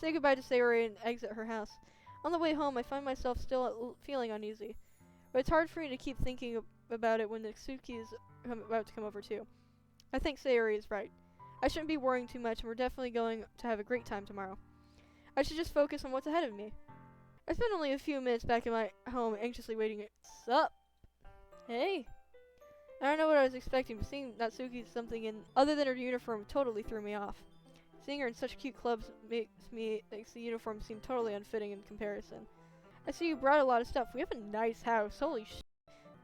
say goodbye to Sayori and exit her house. On the way home, I find myself still feeling uneasy. But it's hard for me to keep thinking about it when Natsuki is about to come over too. I think Sayori is right. I shouldn't be worrying too much, and we're definitely going to have a great time tomorrow. I should just focus on what's ahead of me. I spent only a few minutes back in my home, anxiously waiting. Sup? Hey. I don't know what I was expecting, but seeing Natsuki something other than her uniform totally threw me off. Seeing her in such cute clothes makes the uniform seem totally unfitting in comparison. I see you brought a lot of stuff. We have a nice house. Holy sh**.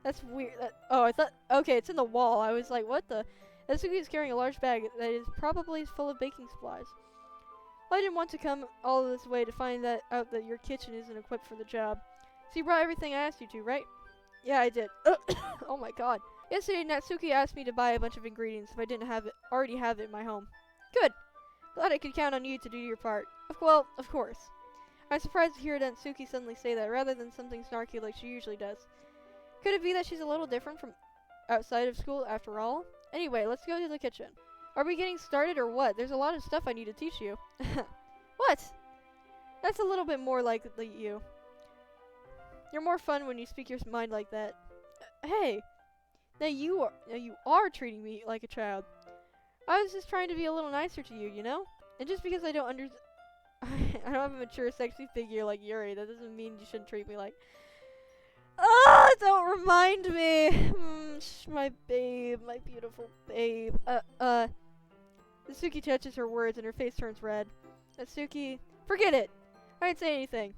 That's weird. I thought, okay, it's in the wall. I was like, what the? Natsuki is carrying a large bag that is probably full of baking supplies. Well, I didn't want to come all this way to find out that your kitchen isn't equipped for the job. So you brought everything I asked you to, right? Yeah, I did. Oh my god. Yesterday, Natsuki asked me to buy a bunch of ingredients if I didn't already have it in my home. Good. Glad I could count on you to do your part. Well, of course. I'm surprised to hear Natsuki suddenly say that, rather than something snarky like she usually does. Could it be that she's a little different from outside of school after all? Anyway, let's go to the kitchen. Are we getting started or what? There's a lot of stuff I need to teach you. What? That's a little bit more like you. You're more fun when you speak your mind like that. Hey! Now you are treating me like a child. I was just trying to be a little nicer to you, you know? And just because I don't I don't have a mature, sexy figure like Yuri, that doesn't mean you shouldn't treat me like... Ah, don't remind me! My babe, my beautiful babe. Natsuki touches her words and her face turns red. Natsuki, forget it! I didn't say anything.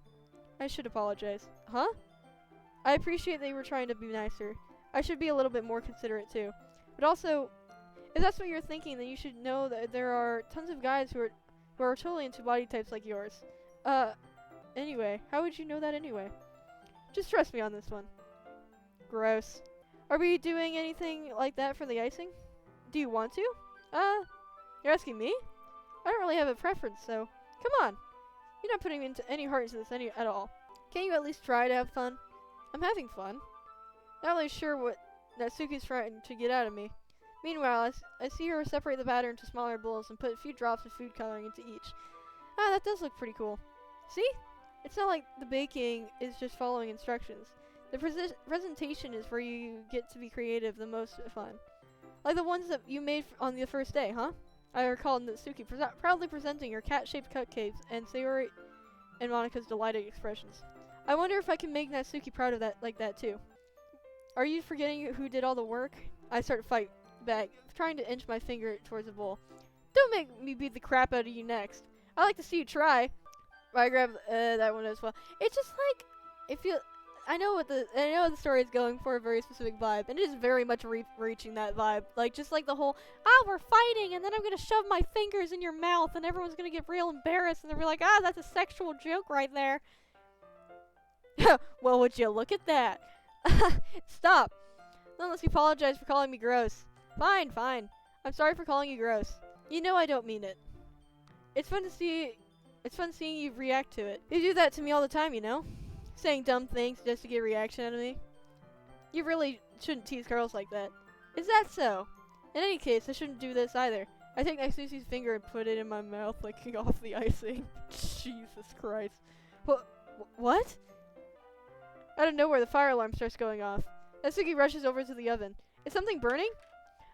I should apologize. Huh? I appreciate that you were trying to be nicer. I should be a little bit more considerate too. But also, if that's what you're thinking, then you should know that there are tons of guys who are totally into body types like yours. Anyway, how would you know that anyway? Just trust me on this one. Gross. Are we doing anything like that for the icing? Do you want to? You're asking me? I don't really have a preference, so come on. You're not putting into any heart into this at all. Can't you at least try to have fun? I'm having fun. Not really sure what Natsuki's trying to get out of me. Meanwhile, I see her separate the batter into smaller bowls and put a few drops of food coloring into each. Ah, that does look pretty cool. See? It's not like the baking is just following instructions. The presentation is where you get to be creative, the most fun. Like the ones that you made on the first day, huh? I recall Natsuki proudly presenting her cat-shaped cupcakes and Sayori and Monika's delighted expressions. I wonder if I can make Natsuki proud of that like that too. Are you forgetting who did all the work? I start to fight back, trying to inch my finger towards the bowl. Don't make me beat the crap out of you next. I like to see you try. I grab that one as well. It's just like I know what the story is going for, a very specific vibe, and it is very much reaching that vibe. Like just like the whole we're fighting, and then I'm gonna shove my fingers in your mouth, and everyone's gonna get real embarrassed, and they'll be like, that's a sexual joke right there. Well, would you look at that? Stop. Unless you apologize for calling me gross. Fine. I'm sorry for calling you gross. You know I don't mean it. It's fun seeing you react to it. You do that to me all the time, you know? Saying dumb things just to get a reaction out of me. You really shouldn't tease girls like that. Is that so? In any case, I shouldn't do this either. I take Natsuki's finger and put it in my mouth, licking off the icing. Jesus Christ. What? Out of nowhere, the fire alarm starts going off. Natsuki rushes over to the oven. Is something burning?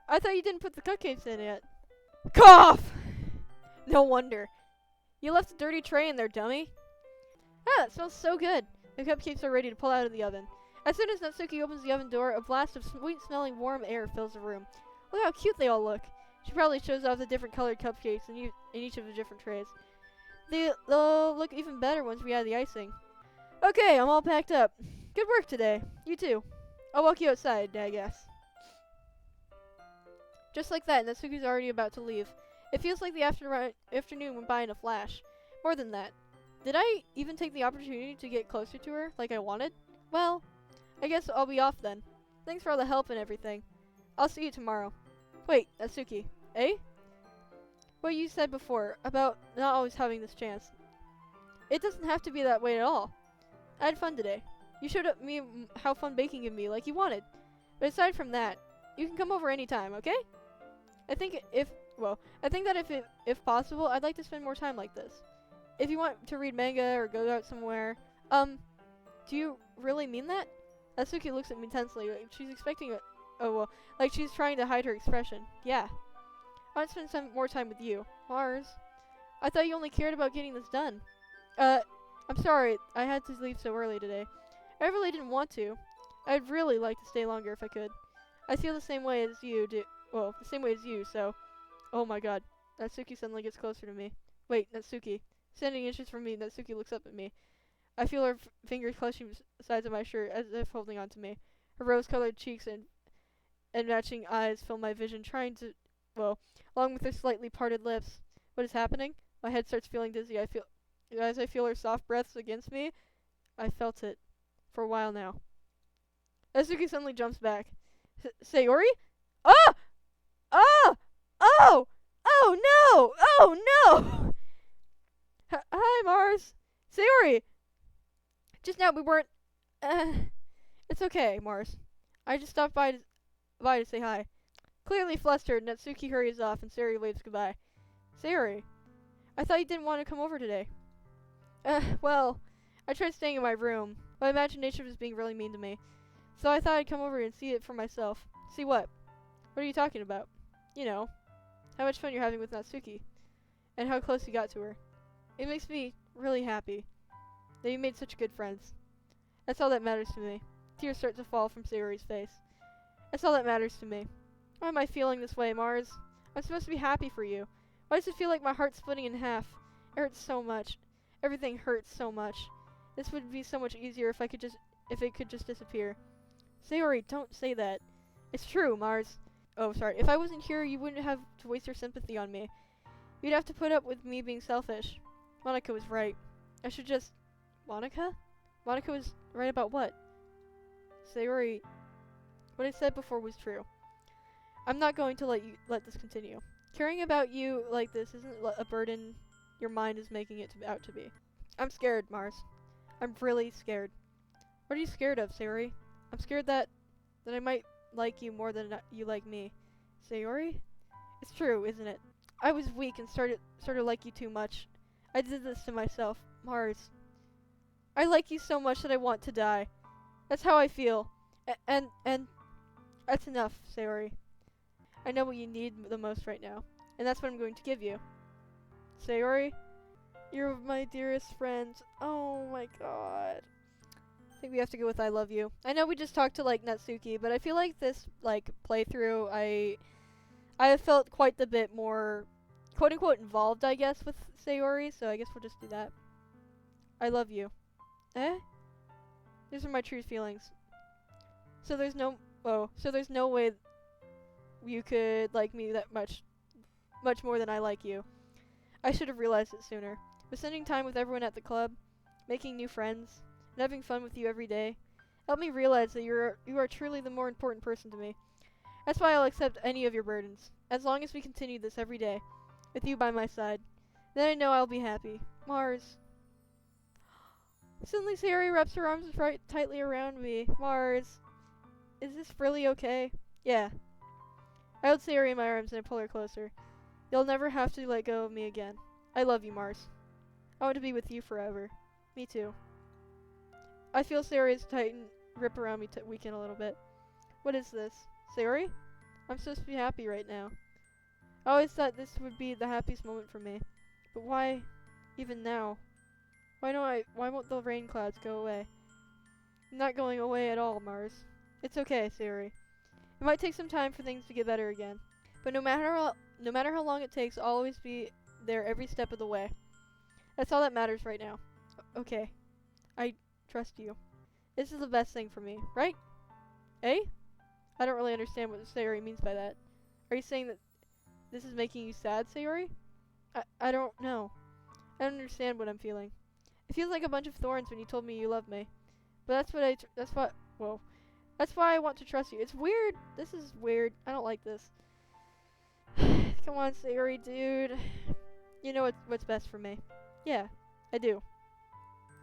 I thought you didn't put the cupcakes in yet. Cough! No wonder. You left a dirty tray in there, dummy. That smells so good. The cupcakes are ready to pull out of the oven. As soon as Natsuki opens the oven door, a blast of sweet-smelling warm air fills the room. Look how cute they all look. She probably shows off the different colored cupcakes in each of the different trays. They'll look even better once we add the icing. Okay, I'm all packed up. Good work today. You too. I'll walk you outside, I guess. Just like that, Natsuki's already about to leave. It feels like the afternoon went by in a flash. More than that. Did I even take the opportunity to get closer to her like I wanted? Well, I guess I'll be off then. Thanks for all the help and everything. I'll see you tomorrow. Wait, Natsuki. Eh? What you said before about not always having this chance. It doesn't have to be that way at all. I had fun today. You showed me how fun baking can be, like you wanted. But aside from that, you can come over anytime, okay? I think that if possible, I'd like to spend more time like this. if you want to read manga or go out somewhere. Do you really mean that? Natsuki looks at me tensely. Like she's expecting a, oh well, like she's trying to hide her expression. Yeah. I want to spend some more time with you. Mars. I thought you only cared about getting this done. I'm sorry. I had to leave so early today. I really didn't want to. I'd really like to stay longer if I could. I feel the same way as you do. Well, the same way as you, so. Oh my god. Natsuki suddenly gets closer to me. Wait, Natsuki. Standing inches from me, Natsuki looks up at me. I feel her fingers clutching the sides of my shirt as if holding on to me. Her rose-colored cheeks and matching eyes fill my vision, trying to, well, along with her slightly parted lips. What is happening? My head starts feeling dizzy. As I feel her soft breaths against me. I felt it for a while now. Natsuki suddenly jumps back. Sayori? Ah! Ah! Oh! Oh no! Oh no! Hi, Mars. Sayori! Just now we weren't. It's okay, Mars. I just stopped by to say hi. Clearly flustered, Natsuki hurries off and Sayori waves goodbye. Sayori, I thought you didn't want to come over today. Well, I tried staying in my room. My imagination was being really mean to me. So I thought I'd come over and see it for myself. See what? What are you talking about? You know, how much fun you're having with Natsuki. And how close you got to her. It makes me really happy that you made such good friends. That's all that matters to me. Tears start to fall from Sayori's face. That's all that matters to me. Why am I feeling this way, Mars? I'm supposed to be happy for you. Why does it feel like my heart's splitting in half? It hurts so much. Everything hurts so much. This would be so much easier if it could just disappear. Sayori, don't say that. It's true, Mars. Oh, sorry. If I wasn't here, you wouldn't have to waste your sympathy on me. You'd have to put up with me being selfish. Monica was right. I should just... Monica? Monica was right about what? Sayori, what I said before was true. I'm not going to let this continue. Caring about you like this isn't a burden your mind is making it out to be. I'm scared, Mars. I'm really scared. What are you scared of, Sayori? I'm scared that I might like you more than you like me. Sayori? It's true, isn't it? I was weak and started to like you too much. I did this to myself. Mars. I like you so much that I want to die. That's how I feel. And that's enough, Sayori. I know what you need the most right now, and that's what I'm going to give you. Sayori, you're my dearest friend. Oh my god. I think we have to go with I love you. I know we just talked to Natsuki, but I feel like this playthrough I have felt quite a bit more quote unquote involved, I guess, with Sayori, so I guess we'll just do that. I love you. Eh? These are my true feelings. So there's no way you could like me that much more than I like you. I should have realized it sooner. But spending time with everyone at the club, making new friends, and having fun with you every day, helped me realize that you are truly the more important person to me. That's why I'll accept any of your burdens, as long as we continue this every day, with you by my side. Then I know I'll be happy. Mars. Suddenly Sayori wraps her arms right tightly around me. Mars. Is this really okay? Yeah. I hold Sayori in my arms and I pull her closer. You'll never have to let go of me again. I love you, Mars. I want to be with you forever. Me too. I feel Sayori's tighten grip around me weaken a little bit. What is this? Sayori? I'm supposed to be happy right now. I always thought this would be the happiest moment for me. But why even now? Why won't the rain clouds go away? I'm not going away at all, Mars. It's okay, Sayori. It might take some time for things to get better again. But no matter how long it takes, I'll always be there every step of the way. That's all that matters right now. Okay. I trust you. This is the best thing for me, right? Eh? I don't really understand what Sayori means by that. Are you saying that this is making you sad, Sayori? I don't know. I don't understand what I'm feeling. It feels like a bunch of thorns when you told me you love me. But that's why I want to trust you. It's weird. This is weird. I don't like this. Come on, Sayori, dude. You know what's best for me. Yeah, I do.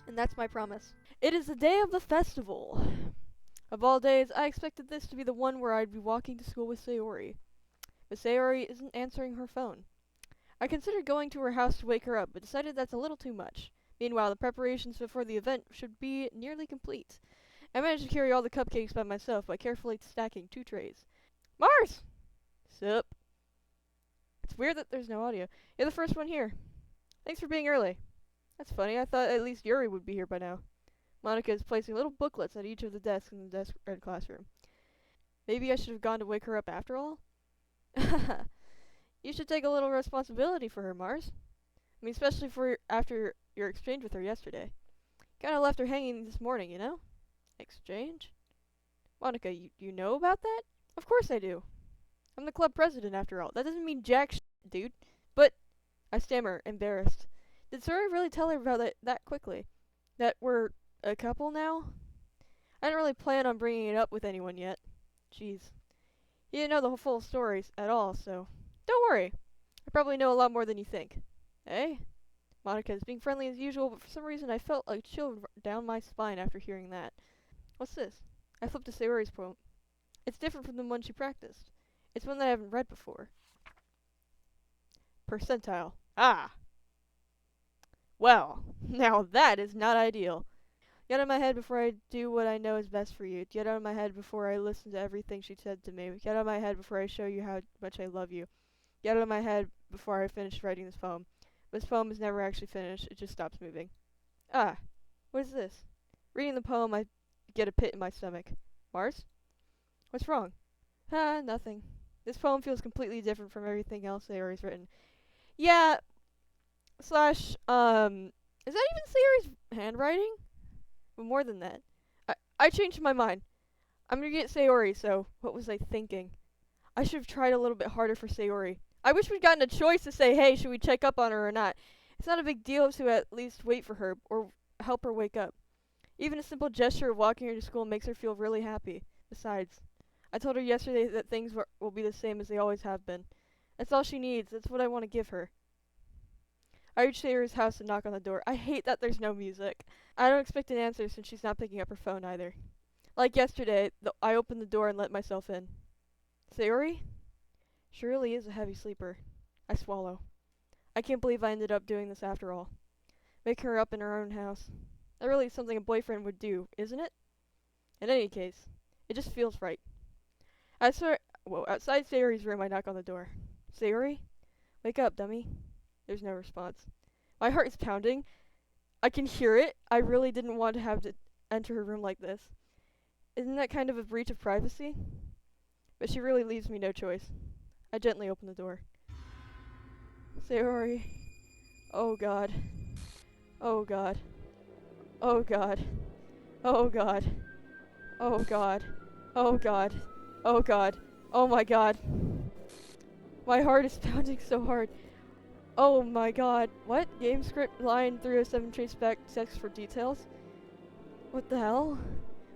And that's my promise. It is the day of the festival. Of all days, I expected this to be the one where I'd be walking to school with Sayori. But Sayori isn't answering her phone. I considered going to her house to wake her up, but decided that's a little too much. Meanwhile, the preparations before the event should be nearly complete. I managed to carry all the cupcakes by myself by carefully stacking 2 trays. Mars! Sup? It's weird that there's no audio. You're the first one here. Thanks for being early. That's funny, I thought at least Yuri would be here by now. Monica is placing little booklets at each of the desks in the desk red classroom. Maybe I should have gone to wake her up after all? You should take a little responsibility for her, Mars. I mean, especially for after your exchange with her yesterday. Kinda left her hanging this morning, you know? Exchange? Monica, you know about that? Of course I do. I'm the club president after all. That doesn't mean jack dude. But, I stammer, embarrassed. Did Suri really tell her about it that quickly? That we're a couple now? I didn't really plan on bringing it up with anyone yet. Jeez. You didn't know the full stories at all, so... Don't worry. I probably know a lot more than you think. Eh? Monica is being friendly as usual, but for some reason I felt a chill down my spine after hearing that. What's this? I flipped to Sayori's poem. It's different from the one she practiced. It's one that I haven't read before. Percentile. Ah! Well, now that is not ideal. Get out of my head before I do what I know is best for you. Get out of my head before I listen to everything she said to me. Get out of my head before I show you how much I love you. Get out of my head before I finish writing this poem. This poem is never actually finished, it just stops moving. Ah, what is this? Reading the poem, I get a pit in my stomach. Mars? What's wrong? Ah, nothing. This poem feels completely different from everything else Sayori's written. Yeah, slash, is that even Sayori's handwriting? But more than that. I changed my mind. I'm gonna get Sayori, so what was I thinking? I should have tried a little bit harder for Sayori. I wish we'd gotten a choice to say, hey, should we check up on her or not? It's not a big deal to at least wait for her or help her wake up. Even a simple gesture of walking her to school makes her feel really happy. Besides, I told her yesterday that things will be the same as they always have been. That's all she needs. That's what I want to give her. I reach Sayori's house and knock on the door. I hate that there's no music. I don't expect an answer since she's not picking up her phone either. Like yesterday, I opened the door and let myself in. Sayori? She really is a heavy sleeper. I swallow. I can't believe I ended up doing this after all. Making her up in her own house. That really is something a boyfriend would do, isn't it? In any case, it just feels right. Outside Sayori's room, I knock on the door. Sayori? Wake up, dummy. There's no response. My heart is pounding. I can hear it. I really didn't want to have to enter her room like this. Isn't that kind of a breach of privacy? But she really leaves me no choice. I gently open the door. Sayori. Oh God. Oh God. Oh God. Oh God. Oh God. Oh God. Oh God. Oh my God. My heart is pounding so hard. Oh my God. What? Game script line 307 trace back text for details? What the hell?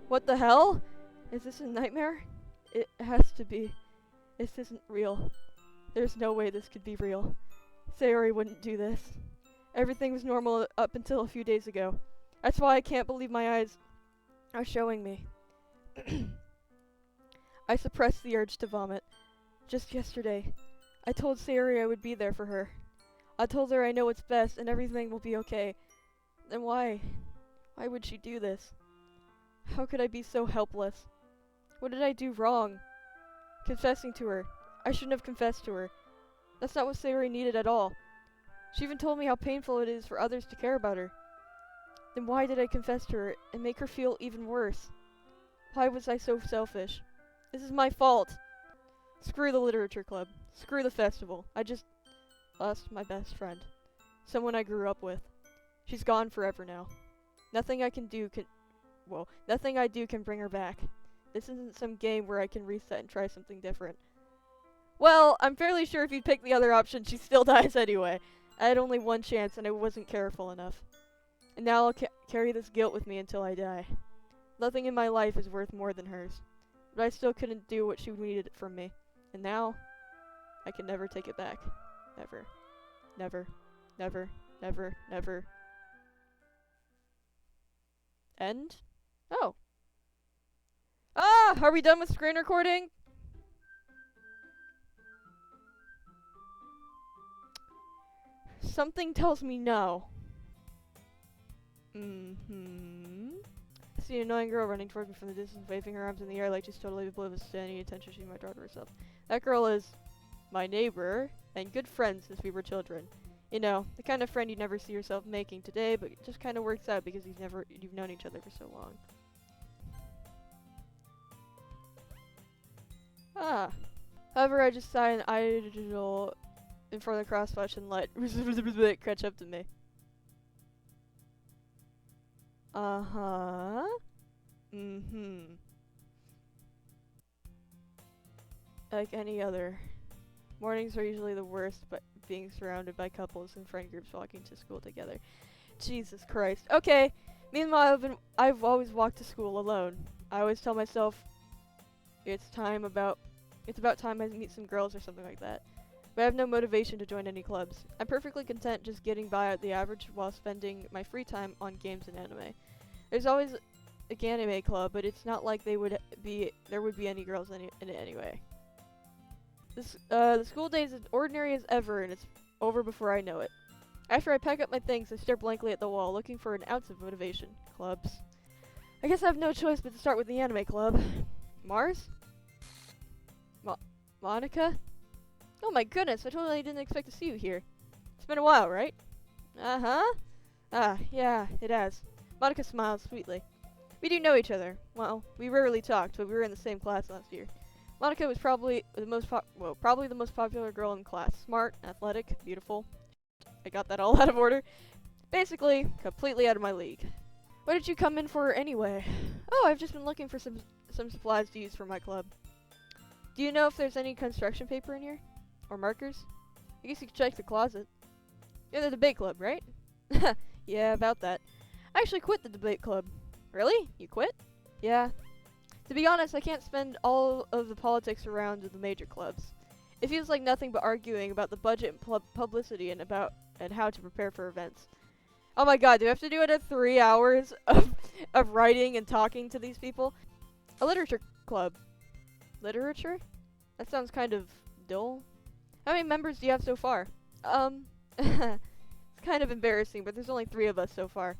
What the hell? Is this a nightmare? It has to be. This isn't real. There's no way this could be real. Sayori wouldn't do this. Everything was normal up until a few days ago. That's why I can't believe my eyes are showing me. I suppressed the urge to vomit. Just yesterday, I told Sayori I would be there for her. I told her I know what's best and everything will be okay. Then why? Why would she do this? How could I be so helpless? What did I do wrong? Confessing to her. I shouldn't have confessed to her. That's not what Sayori needed at all. She even told me how painful it is for others to care about her. Then why did I confess to her and make her feel even worse? Why was I so selfish? This is my fault. Screw the literature club. Screw the festival. I just lost my best friend. Someone I grew up with. She's gone forever now. Nothing I do can bring her back. This isn't some game where I can reset and try something different. Well, I'm fairly sure if you pick the other option, she still dies anyway. I had only one chance and I wasn't careful enough. And now I'll carry this guilt with me until I die. Nothing in my life is worth more than hers. But I still couldn't do what she needed from me. And now, I can never take it back. Never. Never. Never. Never. Never. End? Oh. Ah! Are we done with screen recording? something tells me no. Mm-hmm. I see an annoying girl running towards me from the distance, waving her arms in the air like she's totally oblivious to any attention she might draw to herself. That girl is my neighbor and good friend since we were children. You know, the kind of friend you never see yourself making today, but it just kind of works out because you've known each other for so long. Ah. However, I just saw an idol in front of the crosswatch and let catch up to me. Uh-huh. Mm-hmm. Like any other. Mornings are usually the worst, but being surrounded by couples and friend groups walking to school together. Jesus Christ. Okay. Meanwhile, I've always walked to school alone. I always tell myself it's about time I meet some girls or something like that. But I have no motivation to join any clubs. I'm perfectly content just getting by at the average while spending my free time on games and anime. There's always a anime club, but it's not like there would be any girls in it anyway. The school day is as ordinary as ever, and it's over before I know it. After I pack up my things, I stare blankly at the wall, looking for an ounce of motivation. Clubs. I guess I have no choice but to start with the anime club. Mars? Monica? Oh my goodness, I totally didn't expect to see you here. It's been a while, right? Uh-huh. Ah, yeah, it has. Monica smiled sweetly. We do know each other. Well, we rarely talked, but we were in the same class last year. Monica was probably the most popular girl in class. Smart, athletic, beautiful. I got that all out of order. Basically, completely out of my league. What did you come in for anyway? Oh, I've just been looking for some supplies to use for my club. Do you know if there's any construction paper in here? Or markers? I guess you could check the closet. You're the debate club, right? Yeah, about that. I actually quit the debate club. Really? You quit? Yeah. To be honest, I can't spend all of the politics around the major clubs. It feels like nothing but arguing about the budget and publicity and how to prepare for events. Oh my god, do I have to do it at 3 hours of writing and talking to these people? A literature club. Literature? That sounds kind of dull. How many members do you have so far? It's kind of embarrassing, but there's only 3 of us so far.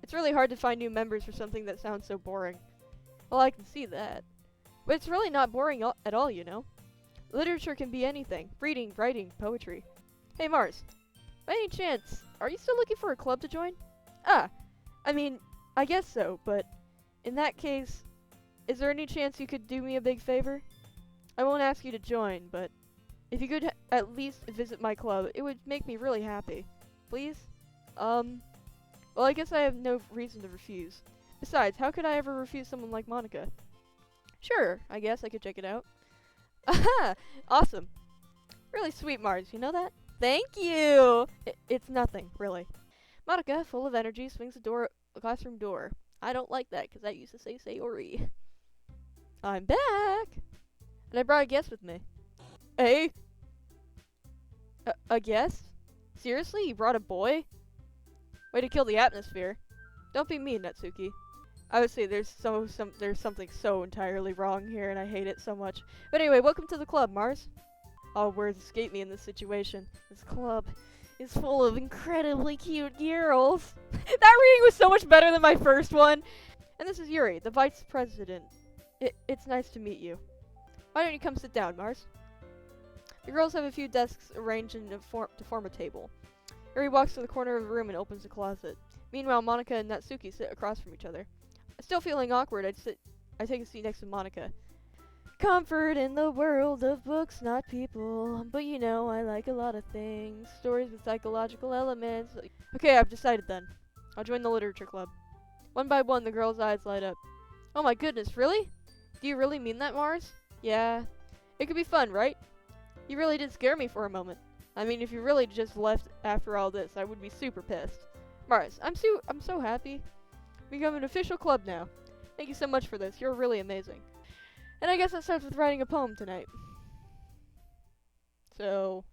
It's really hard to find new members for something that sounds so boring. Well, I can see that. But it's really not boring at all, you know? Literature can be anything. Reading, writing, poetry. Hey, Mars. By any chance, are you still looking for a club to join? Ah, I mean, I guess so, but in that case, is there any chance you could do me a big favor? I won't ask you to join, but if you could at least visit my club, it would make me really happy. Please? Well, I guess I have no reason to refuse. Besides, how could I ever refuse someone like Monica? Sure, I guess I could check it out. Aha! Awesome. Really sweet, Mars, you know that? Thank you! It's nothing, really. Monica, full of energy, swings the classroom door. I don't like that, because I used to say Sayori. I'm back! And I brought a guest with me. Hey? A guest? Seriously? You brought a boy? Way to kill the atmosphere. Don't be mean, Natsuki. I would say there's something so entirely wrong here, and I hate it so much. But anyway, welcome to the club, Mars. All words escape me in this situation. This club is full of incredibly cute girls. That reading was so much better than my first one. And this is Yuri, the vice president. It's nice to meet you. Why don't you come sit down, Mars? The girls have a few desks arranged to form a table. Yuri walks to the corner of the room and opens the closet. Meanwhile, Monica and Natsuki sit across from each other. Still feeling awkward, I take a seat next to Monica. Comfort in the world of books, not people. But you know, I like a lot of things. Stories with psychological elements. Okay, I've decided then. I'll join the literature club. One by one, the girls' eyes light up. Oh my goodness, really? Do you really mean that, Mars? Yeah. It could be fun, right? You really did scare me for a moment. I mean, if you really just left after all this, I would be super pissed. Mars, I'm so happy. We have an official club now. Thank you so much for this. You're really amazing. And I guess that starts with writing a poem tonight. So,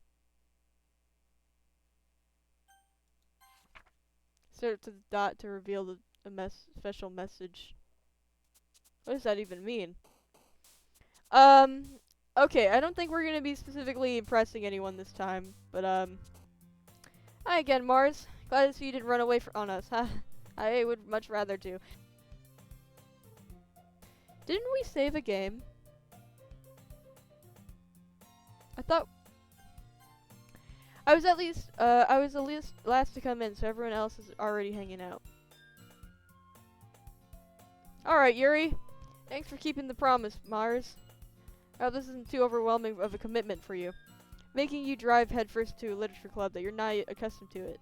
start to the dot to reveal a special message. What does that even mean? Okay, I don't think we're gonna be specifically impressing anyone this time, but I Hi again, Mars. Glad to see you didn't run away on us. I would much rather do. Didn't we save a game? I thought I was at least last to come in, so everyone else is already hanging out. Alright, Yuri. Thanks for keeping the promise, Mars. I hope this isn't too overwhelming of a commitment for you. Making you drive headfirst to a literature club that you're not accustomed to it.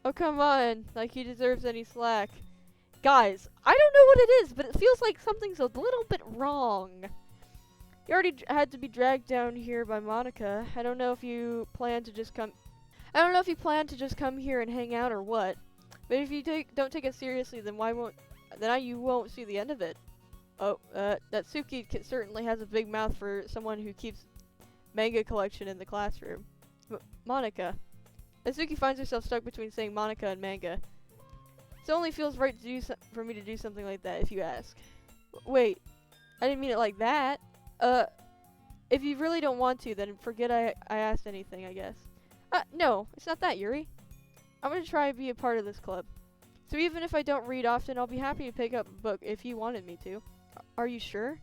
Oh, come on. Like he deserves any slack. Guys, I don't know what it is, but it feels like something's a little bit wrong. You already had to be dragged down here by Monica. I don't know if you plan to just come here and hang out or what. But if you don't take it seriously, then you won't see the end of it. Oh, Natsuki certainly has a big mouth for someone who keeps manga collection in the classroom. Monica. Natsuki finds herself stuck between saying Monica and manga. It only feels right to for me to do something like that, if you ask. Wait, I didn't mean it like that. If you really don't want to, then forget I asked anything, I guess. No, it's not that, Yuri. I'm gonna try to be a part of this club. So even if I don't read often, I'll be happy to pick up a book if you wanted me to. Are you sure?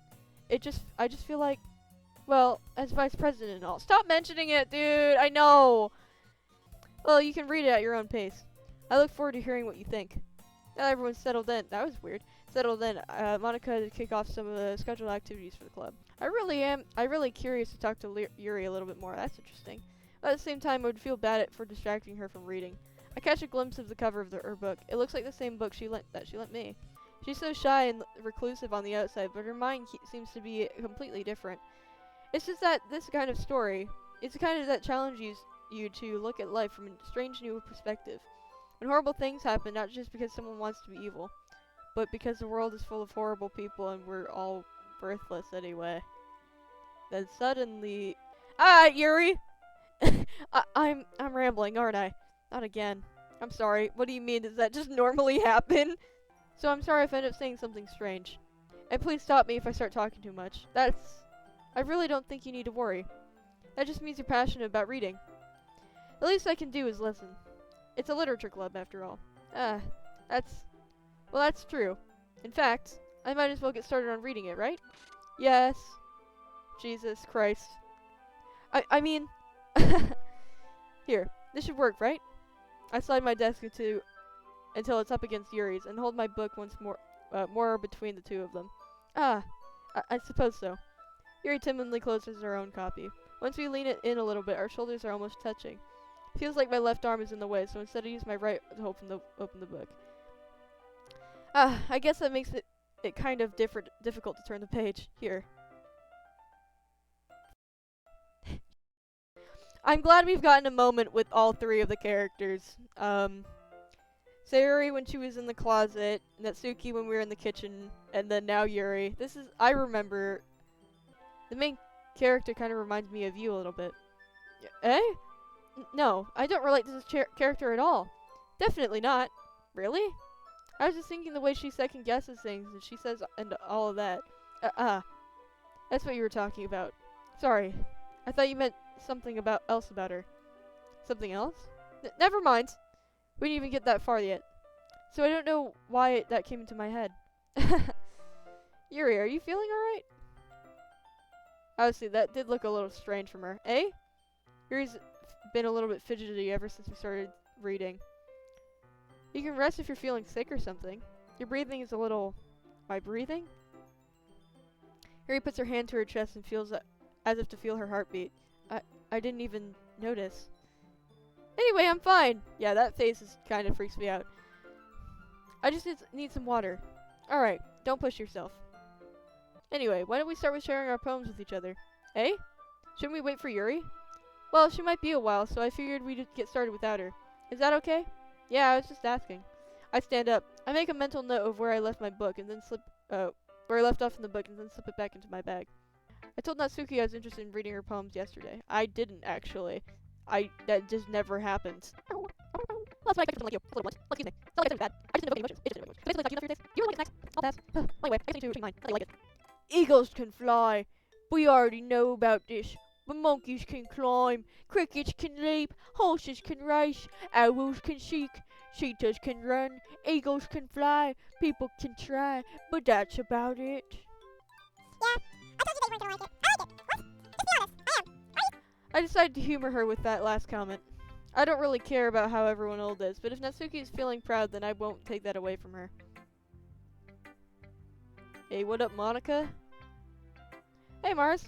I just feel like, well, as vice president and all. Stop mentioning it, dude! I know! Well, you can read it at your own pace. I look forward to hearing what you think. Now that everyone's settled in, that was weird. Settled in, Monica to kick off some of the scheduled activities for the club. I'm really curious to talk to Yuri a little bit more. That's interesting. But at the same time, I would feel bad for distracting her from reading. I catch a glimpse of the cover of her book. It looks like the same book she lent me. She's so shy and reclusive on the outside, but her mind seems to be completely different. It's just that this kind of story, it's the kind of that challenges you to look at life from a strange new perspective. When horrible things happen, not just because someone wants to be evil, but because the world is full of horrible people and we're all worthless anyway. Then suddenly, Yuri! I'm rambling, aren't I? Not again. I'm sorry. What do you mean? Does that just normally happen? So I'm sorry if I end up saying something strange. And please stop me if I start talking too much. I really don't think you need to worry. That just means you're passionate about reading. The least I can do is listen. It's a literature club, after all. That's true. In fact, I might as well get started on reading it, right? Yes. Jesus Christ. I mean... Here, this should work, right? I slide my desk until it's up against Yuri's and hold my book once more between the two of them. I suppose so. Yuri timidly closes her own copy. Once we lean it in a little bit, our shoulders are almost touching. It feels like my left arm is in the way, so instead I use my right to open the book. I guess that makes it kind of difficult to turn the page. Here. I'm glad we've gotten a moment with all three of the characters. Sayuri when she was in the closet, Natsuki when we were in the kitchen, and then now Yuri. I remember, the main character kind of reminds me of you a little bit. Eh? No, I don't relate to this character at all. Definitely not. Really? I was just thinking the way she second guesses things, and she says and all of that. That's what you were talking about. Sorry. I thought you meant something else about her. Something else? Never mind. We didn't even get that far yet. So I don't know why that came into my head. Yuri, are you feeling alright? Honestly, that did look a little strange from her. Eh? Yuri's been a little bit fidgety ever since we started reading. You can rest if you're feeling sick or something. Your breathing is a little... My breathing? Yuri puts her hand to her chest and feels as if to feel her heartbeat. I didn't even notice. Anyway, I'm fine. Yeah, that face kind of freaks me out. I just need some water. Alright, don't push yourself. Anyway, why don't we start with sharing our poems with each other? Eh? Shouldn't we wait for Yuri? Well, she might be a while, so I figured we'd get started without her. Is that okay? Yeah, I was just asking. I stand up. I make a mental note of where I left my book and then where I left off in the book and then slip it back into my bag. I told Natsuki I was interested in reading her poems yesterday. I didn't, actually. That just never happened. Well, that's why I expected something like you. A little blunt. Well, excuse me. It's not like it's bad. I just didn't evoke any emotions. It just didn't evoke. Basically, it's like you love your taste. You like snacks. I'll pass. Anyway, I guess I need to change mine. I like it. Eagles can fly. We already know about this. But monkeys can climb, crickets can leap, horses can race, owls can seek, cheetahs can run, eagles can fly, people can try, but that's about it. Yeah, I told you they weren't gonna like it. I like it. What? Let's be honest, I am. I decided to humor her with that last comment. I don't really care about how everyone old is, but if Natsuki is feeling proud, then I won't take that away from her. Hey, what up, Monica? Hey, Mars.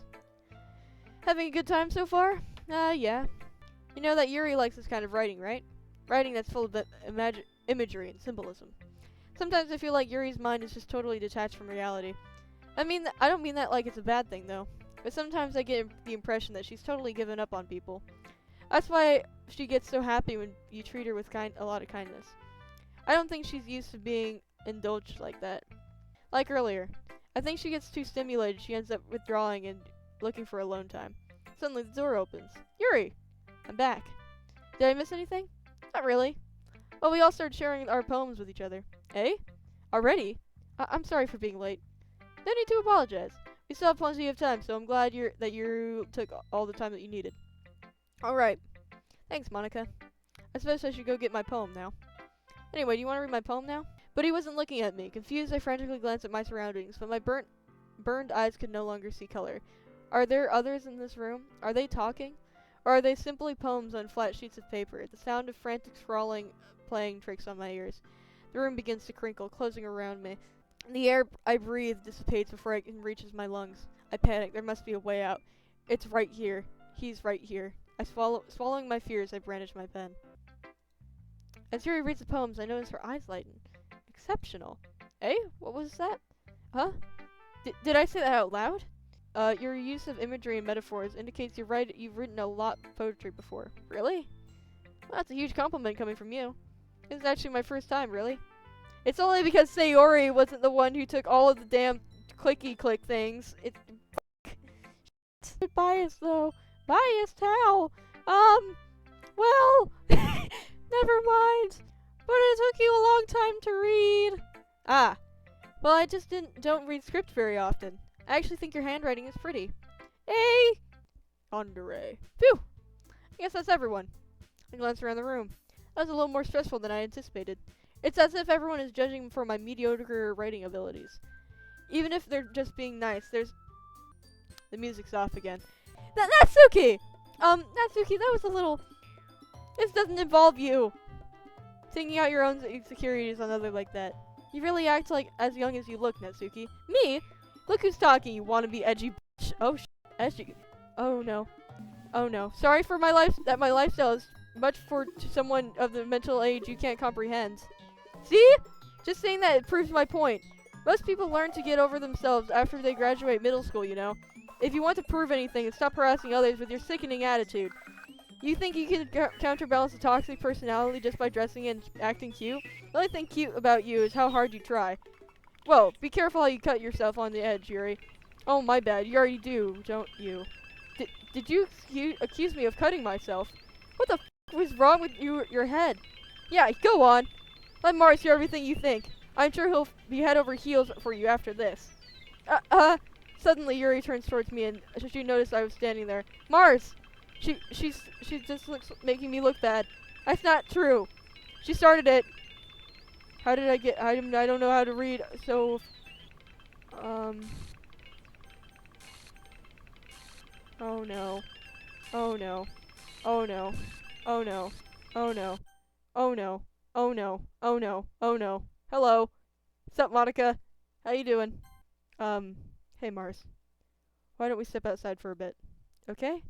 Having a good time so far? Yeah. You know that Yuri likes this kind of writing, right? Writing that's full of imagery and symbolism. Sometimes I feel like Yuri's mind is just totally detached from reality. I don't mean that like it's a bad thing, though. But sometimes I get the impression that she's totally given up on people. That's why she gets so happy when you treat her with a lot of kindness. I don't think she's used to being indulged like that. Like earlier. I think she gets too stimulated, she ends up withdrawing and looking for alone time. Suddenly the door opens. Yuri! I'm back. Did I miss anything? Not really. Well, we all started sharing our poems with each other. Eh? Already? I'm sorry for being late. No need to apologize. We still have plenty of time, so I'm glad that you took all the time that you needed. Alright. Thanks, Monica. I suppose I should go get my poem now. Anyway, do you want to read my poem now? But he wasn't looking at me. Confused, I frantically glanced at my surroundings, but my burned eyes could no longer see color. Are there others in this room? Are they talking? Or are they simply poems on flat sheets of paper? The sound of frantic scrawling playing tricks on my ears. The room begins to crinkle, closing around me. The air I breathe dissipates before it reaches my lungs. I panic. There must be a way out. It's right here. He's right here. Swallowing my fears, I brandish my pen. As Yuri reads the poems, I notice her eyes lighten. Exceptional. Eh? What was that? Huh? Did I say that out loud? Your use of imagery and metaphors indicates you've written a lot of poetry before. Really? Well, that's a huge compliment coming from you. This is actually my first time, really. It's only because Sayori wasn't the one who took all of the damn clicky-click things. It's biased, though. Biased how? Well, never mind. But it took you a long time to read. Ah. Well, I just don't read script very often. I actually think your handwriting is pretty. Hey! Yandere. Phew! I guess that's everyone. I glance around the room. That was a little more stressful than I anticipated. It's as if everyone is judging for my mediocre writing abilities. Even if they're just being nice, the music's off again. Natsuki! Natsuki, that was a little... This doesn't involve you. Thinking out your own insecurities on others like that. You really act like as young as you look, Natsuki. Me? Look who's talking, you wannabe edgy bitch. Oh, edgy. Oh, no. Oh, no. Sorry for my lifestyle is much for someone of the mental age you can't comprehend. See? Just saying that it proves my point. Most people learn to get over themselves after they graduate middle school, you know. If you want to prove anything, stop harassing others with your sickening attitude. You think you can counterbalance a toxic personality just by dressing and acting cute? The only thing cute about you is how hard you try. Whoa, be careful how you cut yourself on the edge, Yuri. Oh, my bad. You already do, don't you? Did you accuse me of cutting myself? What the f*** was wrong with your head? Yeah, go on. Let Mars hear everything you think. I'm sure he'll be head over heels for you after this. Suddenly Yuri turns towards me and she noticed I was standing there. Mars! She just looks making me look bad. That's not true. She started it. How did I don't know how to read, so oh no. Oh no. Oh no. Oh no. Oh no. Oh no. Oh no. Oh no. Oh no. Hello. What's up, Monica? How you doing? Hey Mars. Why don't we step outside for a bit? Okay?